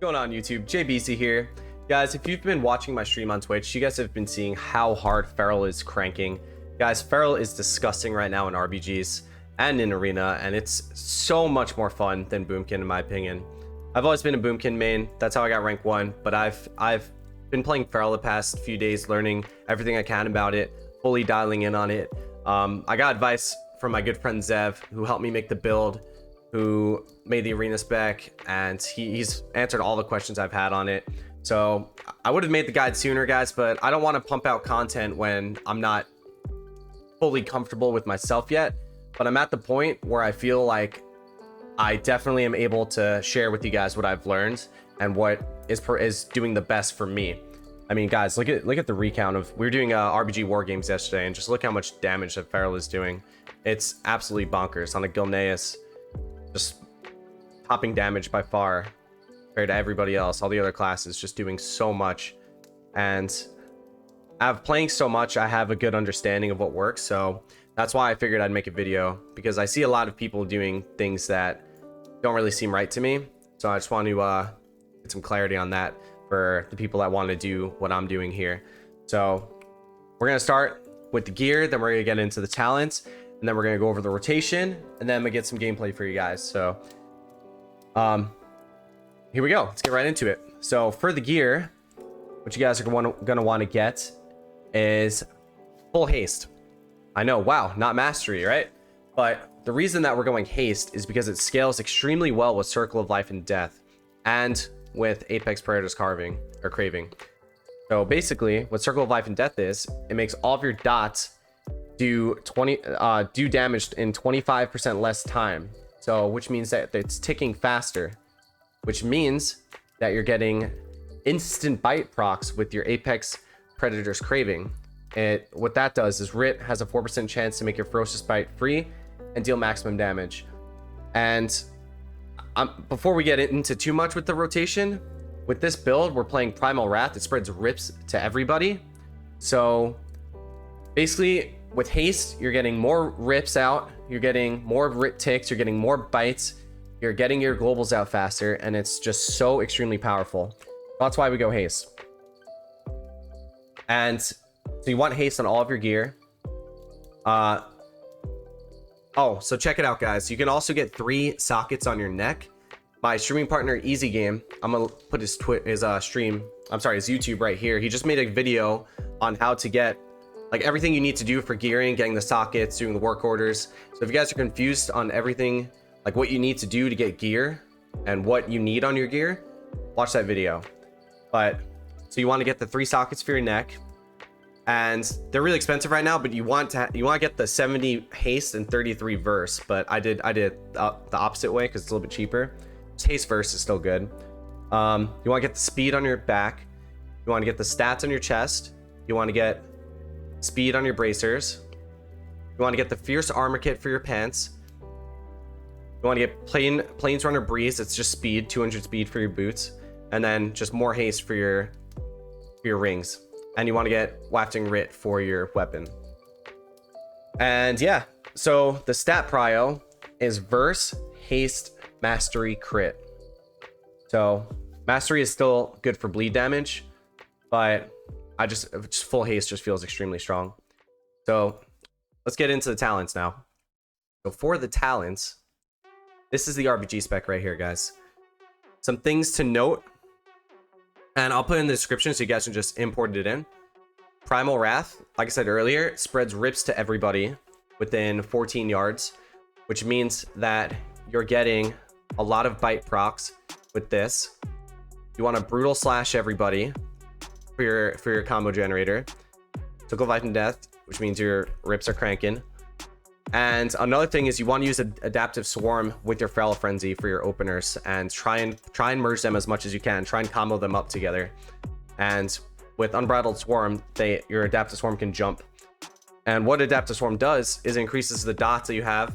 Going on YouTube? JBC here. Guys, if you've been watching my stream on Twitch, you guys have been seeing how hard Feral is cranking. Guys, Feral is disgusting right now in RBGs and in Arena, and it's so much more fun than Boomkin in my opinion. I've always been a Boomkin main. That's how I got rank 1, but I've been playing Feral the past few days, learning everything I can about it, fully dialing in on it. I got advice from my good friend Zev, who helped me make the build, who made the arena spec, and he's answered all the questions I've had on it. So I would have made the guide sooner, guys, but I don't want to pump out content when I'm not fully comfortable with myself yet. But I'm at the point where I feel like I definitely am able to share with you guys what I've learned and what is doing the best for me. I mean, guys, look at the recount of, we were doing RBG war games yesterday, and just look how much damage that Feral is doing. It's absolutely bonkers on a Gilneas, just topping damage by far compared to everybody else. All the other classes just doing so much, and playing so much, I have a good understanding of what works. So that's why I figured I'd make a video, because I see a lot of people doing things that don't really seem right to me. So I just want to get some clarity on that for the people that want to do what I'm doing here. So we're gonna start with the gear, then we're gonna get into the talents, and then we're gonna go over the rotation, and then I'm gonna get some gameplay for you guys. So here we go. Let's get right into it. So for the gear, what you guys are gonna want to get is full haste. I know, wow, not mastery, right? But the reason that we're going haste is because it scales extremely well with Circle of Life and Death, and with Apex Predator's Craving. So basically, what Circle of Life and Death is, it makes all of your dots do damage in 25% less time. So which means that it's ticking faster, which means that you're getting instant bite procs with your Apex Predator's Craving. What that does is Rit has a 4% chance to make your Ferocious Bite free and deal maximum damage. And before we get into too much with the rotation, with this build, we're playing Primal Wrath. It spreads rips to everybody. So basically, with haste, you're getting more rips out, you're getting more rip ticks, you're getting more bites, you're getting your globals out faster, and it's just so extremely powerful. That's why we go haste. And so you want haste on all of your gear. Oh, so check it out, guys. You can also get 3 sockets on your neck. My streaming partner, Easy Game, I'm gonna put his YouTube right here. He just made a video on how to get like everything you need to do for gearing, getting the sockets, doing the work orders. So if you guys are confused on everything, like what you need to do to get gear and what you need on your gear, watch that video. But so you want to get the 3 sockets for your neck, and they're really expensive right now, but you want to get the 70 haste and 33 verse. But I did the opposite way because it's a little bit cheaper. Just haste verse is still good. You want to get the speed on your back, you want to get the stats on your chest, you want to get speed on your bracers, you want to get the fierce armor kit for your pants, you want to get Planesrunner Breeze, it's just speed, 200 speed for your boots, and then just more haste for your rings. And you want to get Wafting Writ for your weapon. And yeah, so the stat prio is verse, haste, mastery, crit. So mastery is still good for bleed damage, but just full haste just feels extremely strong. So let's get into the talents now. So for the talents, this is the RBG spec right here, guys. Some things to note, and I'll put in the description so you guys can just import it in. Primal Wrath, like I said earlier, spreads rips to everybody within 14 yards, which means that you're getting a lot of bite procs with this. You want to brutal slash everybody for your combo generator. Circle of Life and Death, which means your rips are cranking. And another thing is you want to use Adaptive Swarm with your Feral Frenzy for your openers, and try and merge them as much as you can. Try and combo them up together. And with Unbridled Swarm, your Adaptive Swarm can jump. And what Adaptive Swarm does is it increases the dots that you have,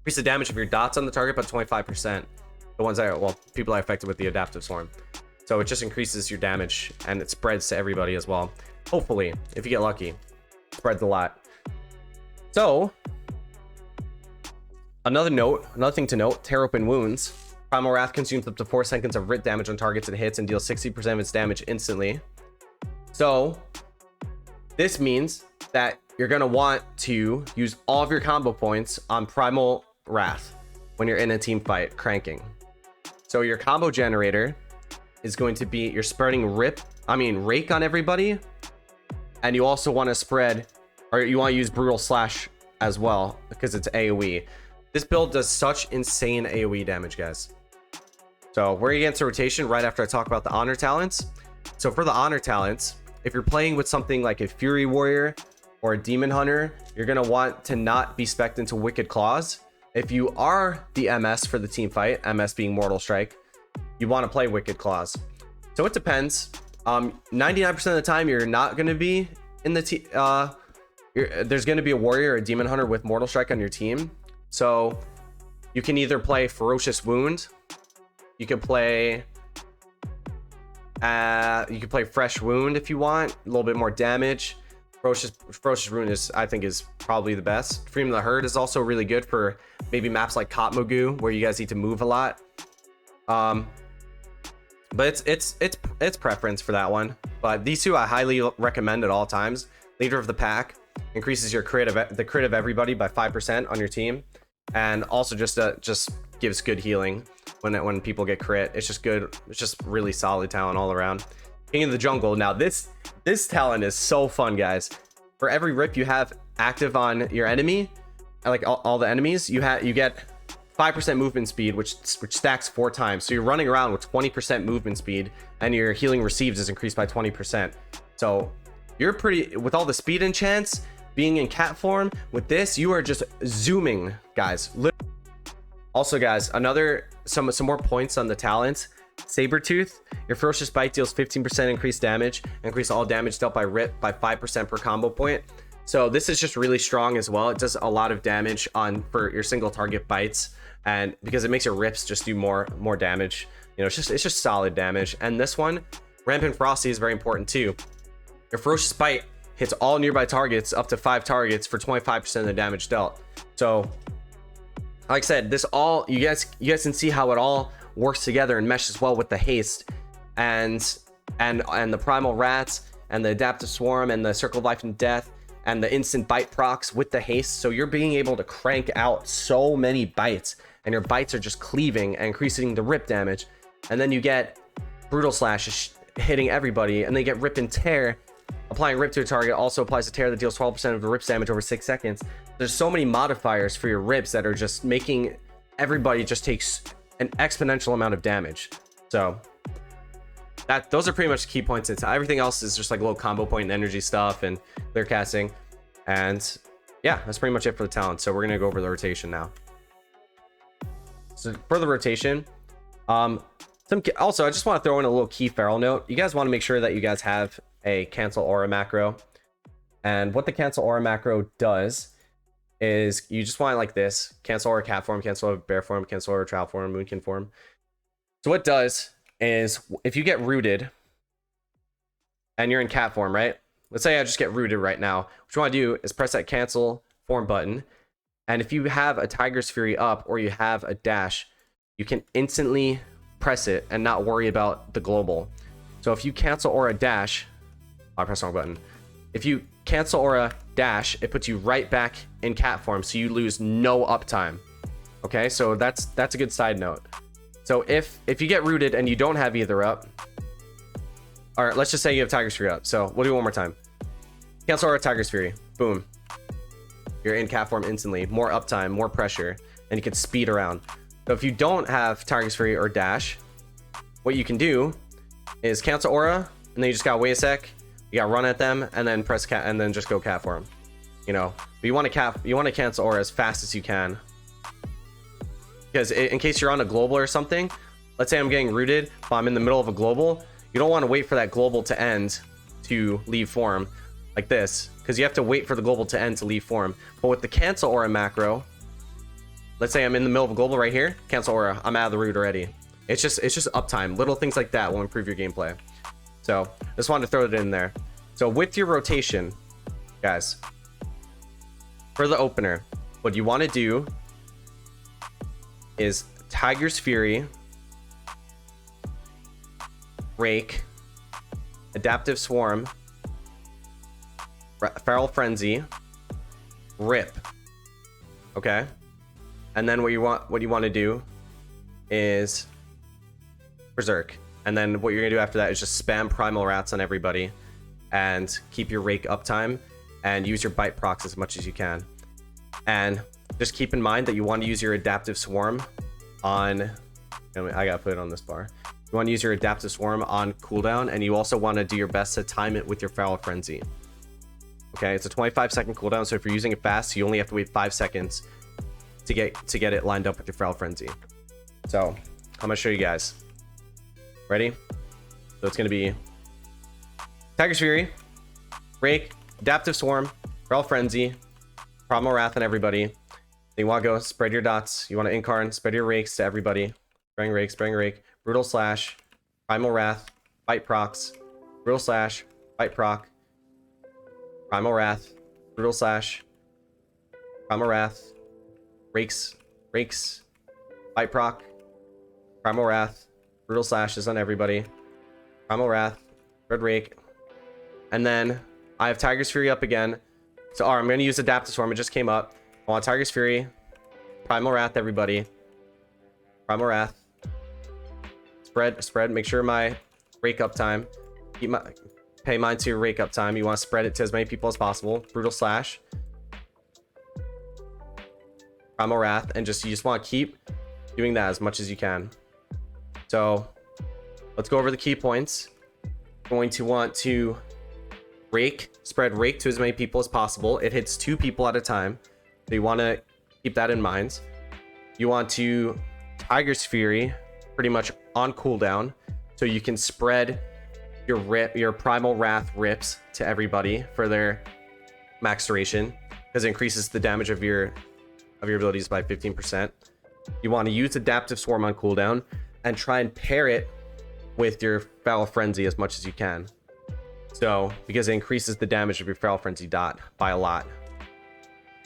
increase the damage of your dots on the target by 25%. The ones that people are affected with the Adaptive Swarm. So it just increases your damage, and it spreads to everybody as well. Hopefully, if you get lucky, spreads a lot. So another thing to note, tear open wounds. Primal Wrath consumes up to 4 seconds of writ damage on targets it hits and deals 60% of its damage instantly. So this means that you're going to want to use all of your combo points on Primal Wrath when you're in a team fight cranking. So your combo generator is going to be, you're spreading rake on everybody. And you also want to spread, or you want to use Brutal Slash as well because it's AoE. This build does such insane AoE damage, guys. So we're going to get into rotation right after I talk about the honor talents. So for the honor talents, if you're playing with something like a Fury Warrior or a Demon Hunter, you're going to want to not be spec'd into Wicked Claws. If you are the MS for the team fight, MS being Mortal Strike, you want to play Wicked Claws. So it depends. 99% of the time, you're not going to be in the team. There's going to be a Warrior or a Demon Hunter with Mortal Strike on your team. So you can either play Ferocious Wound. You can play Fresh Wound if you want, a little bit more damage. Ferocious Wound is, I think, is probably the best. Freedom of the Herd is also really good for maybe maps like Katmagu where you guys need to move a lot. But it's preference for that one. But these two I highly recommend at all times. Leader of the Pack increases your crit of everybody by 5% on your team, and also just gives good healing when people get crit. It's just good. It's just really solid talent all around. King of the Jungle. Now this talent is so fun, guys. For every rip you have active on your enemy, like all the enemies, you get 5% movement speed, which stacks 4 times. So you're running around with 20% movement speed, and your healing received is increased by 20%. So you're pretty, with all the speed enchants being in cat form, with this you are just zooming, guys. Also, guys, some more points on the talents. Sabertooth, your Ferocious Bite deals 15% increased damage, increase all damage dealt by rip by 5% per combo point. So this is just really strong as well. It does a lot of damage for your single target bites, and because it makes your rips just do more damage. You know, it's just solid damage. And this one, Rampant Frosty, is very important too. Your Ferocious Bite hits all nearby targets up to 5 targets for 25% of the damage dealt. So like I said, this all, you guys can see how it all works together and meshes well with the haste and the Primal Rats and the Adaptive Swarm and the Circle of Life and Death and the instant bite procs with the haste. So you're being able to crank out so many bites, and your bites are just cleaving and increasing the rip damage. And then you get Brutal Slash hitting everybody, and they get Rip and Tear. Applying Rip to a target also applies a Tear that deals 12% of the Rip's damage over 6 seconds. There's so many modifiers for your Rips that are just making everybody just takes an exponential amount of damage. So those are pretty much the key points. Everything else is just like little combo point and energy stuff and clear casting. And yeah, that's pretty much it for the talent. So we're gonna go over the rotation now. So for the rotation, also I just want to throw in a little key feral note. You guys want to make sure that you guys have a cancel aura macro. And what the cancel aura macro does is you just want it like this: cancel aura cat form, cancel aura bear form, cancel aura trout form, moonkin form. So what it does is, if you get rooted and you're in cat form, right? Let's say I just get rooted right now. What you want to do is press that cancel form button, and if you have a Tiger's Fury up or you have a dash, you can instantly press it and not worry about the global. So if you cancel aura dash, I press the wrong button. If you cancel aura dash, it puts you right back in cat form, so you lose no uptime. Okay, so that's a good side note. So if you get rooted and you don't have either up, or let's just say you have Tiger's Fury up. So we'll do it one more time. Cancel aura Tiger's Fury, boom. You're in cat form instantly, more uptime, more pressure, and you can speed around. So if you don't have Tiger's Fury or dash, what you can do is cancel aura, and then you just gotta wait a sec. You gotta run at them and then press cat, and then just go cat form. You know, but you want to cancel aura as fast as you can, because in case you're on a global or something, let's say I'm getting rooted, but I'm in the middle of a global, you don't want to wait for that global to end to leave form like this, because you have to wait for the global to end to leave form. But with the cancel aura macro, let's say I'm in the middle of a global right here, cancel aura, I'm out of the root already. It's just uptime. Little things like that will improve your gameplay. So just wanted to throw it in there. So with your rotation, guys, for the opener, what you want to do is Tiger's Fury, Rake, Adaptive Swarm, Feral Frenzy, Rip. Okay, and then what you want to do is Berserk, and then what you're gonna do after that is just spam Primal Rats on everybody, and keep your Rake uptime, and use your Bite procs as much as you can. And just keep in mind that you want to use your Adaptive Swarm on. I gotta put it on this bar. You want to use your Adaptive Swarm on cooldown, and you also want to do your best to time it with your Feral Frenzy. Okay, it's a 25-second cooldown, so if you're using it fast, you only have to wait 5 seconds to get it lined up with your Feral Frenzy. So I'm gonna show you guys. Ready? So it's gonna be Tiger's Fury, Rake, Adaptive Swarm, Feral Frenzy, Primal Wrath on everybody. Then you want to go spread your dots. You want to incarn, spread your rakes to everybody. Spraying rake, Brutal Slash, Primal Wrath, Bite procs, Brutal Slash, Bite proc, Primal Wrath, Brutal Slash, Primal Wrath, rakes, Bite proc, Primal Wrath, Brutal Slashes on everybody, Primal Wrath, Red Rake, and then I have Tiger's Fury up again. So I'm going to use Adaptive Swarm. It just came up. I want Tiger's Fury, Primal Wrath, everybody, Primal Wrath, spread. Make sure my Rake up time. Pay mine to your Rake up time. You want to spread it to as many people as possible. Brutal Slash, Primal Wrath, and you just want to keep doing that as much as you can. So let's go over the key points. Going to want to spread Rake to as many people as possible. It hits 2 people at a time, so you want to keep that in mind. You want to Tiger's Fury pretty much on cooldown, so you can spread your Primal Wrath rips to everybody for their max duration, because it increases the damage of your abilities by 15%. You want to use Adaptive Swarm on cooldown and try and pair it with your Feral Frenzy as much as you can. So, because it increases the damage of your Feral Frenzy dot by a lot.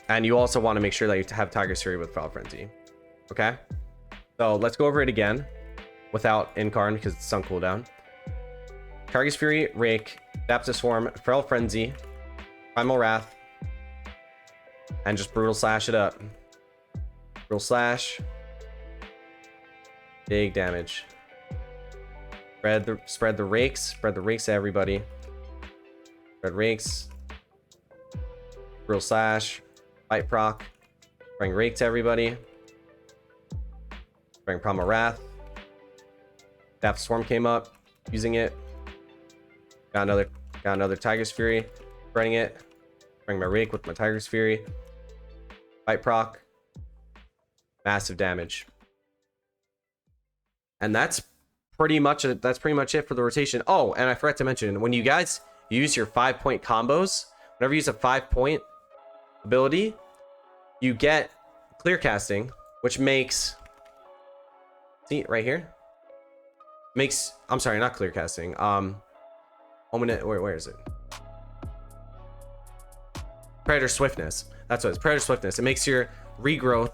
And you also want to make sure that you have Tiger's Fury with Feral Frenzy. Okay? So, let's go over it again without Incarn because it's on cooldown. Tiger's Fury, Rake, Adaptive Swarm, Feral Frenzy, Primal Wrath, and just Brutal Slash it up. Brutal Slash. Big damage. Spread the rakes to everybody. Spread rakes. Brutal Slash. Bite proc. Bring Rake to everybody. Bring Primal Wrath. Adaptive Swarm came up. Using it. Got another Tiger's Fury. Spreading it. Bring my Rake with my Tiger's Fury. Bite proc. Massive damage. And that's pretty much it for the rotation. Oh, and I forgot to mention, when you guys use your 5-point combos, whenever you use a 5-point ability, you get clear casting, which makes, see right here, I'm sorry, not clear casting, where is it? Predator Swiftness. That's what it's, Predator Swiftness. It makes your regrowth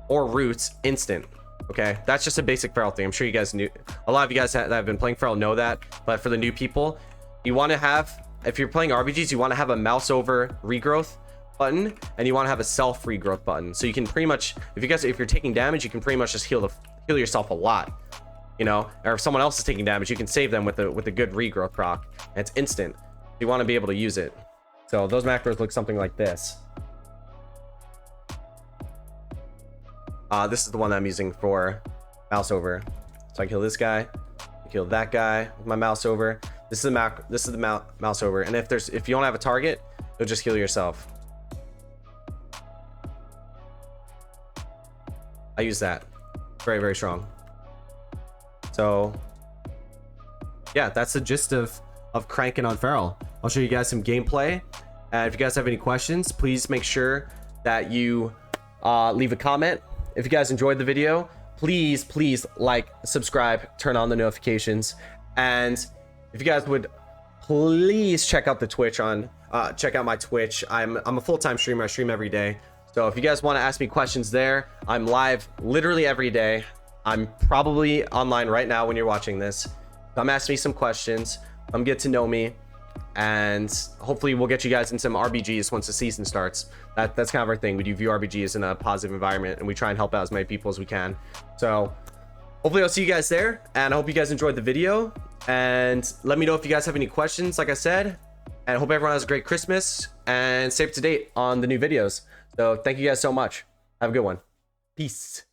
or roots instant. Okay, that's just a basic Feral thing. I'm sure you guys knew. A lot of you guys that have been playing Feral know that. But for the new people, you want to have, if you're playing RBGs, you want to have a mouse over regrowth button, and you want to have a self regrowth button. So you can pretty much, if you're taking damage, you can pretty much just heal yourself a lot. You know, or if someone else is taking damage, you can save them with a good regrowth proc. And it's instant. You want to be able to use it. So those macros look something like this. This is the one that I'm using for mouse over. So I kill this guy, I kill that guy with my mouse over. This is the mouse over. And if you don't have a target, you'll just heal yourself. I use that. Very, very strong. So yeah, that's the gist of cranking on Feral. I'll show you guys some gameplay. And if you guys have any questions, please make sure that you leave a comment. If you guys enjoyed the video, please like, subscribe, turn on the notifications, and if you guys would please check out the Twitch check out my Twitch. I'm a full-time streamer. I stream every day. So if you guys want to ask me questions there, I'm live literally every day. I'm probably online right now when you're watching this. Come ask me some questions. Come get to know me. And hopefully we'll get you guys in some RBGs once the season starts. That's kind of our thing. We do view RBGs in a positive environment, and we try and help out as many people as we can. So hopefully I'll see you guys there, and I hope you guys enjoyed the video. And let me know if you guys have any questions, like I said. And I hope everyone has a great Christmas, and stay up to date on the new videos. So thank you guys so much. Have a good one. Peace.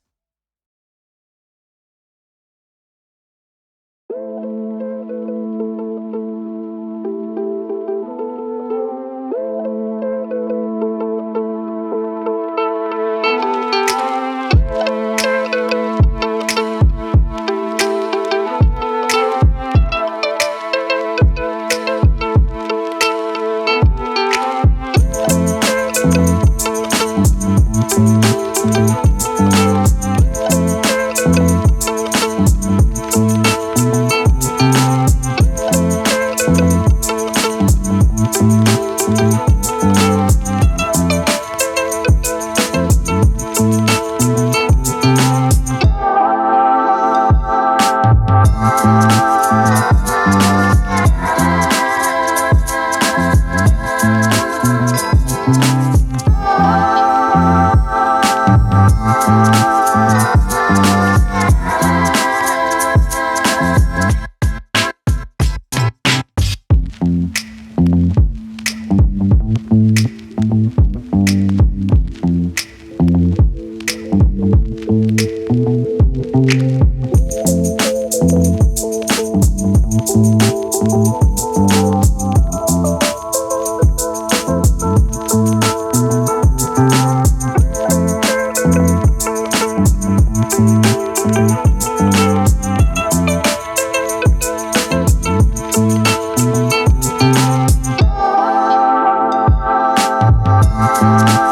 Bye.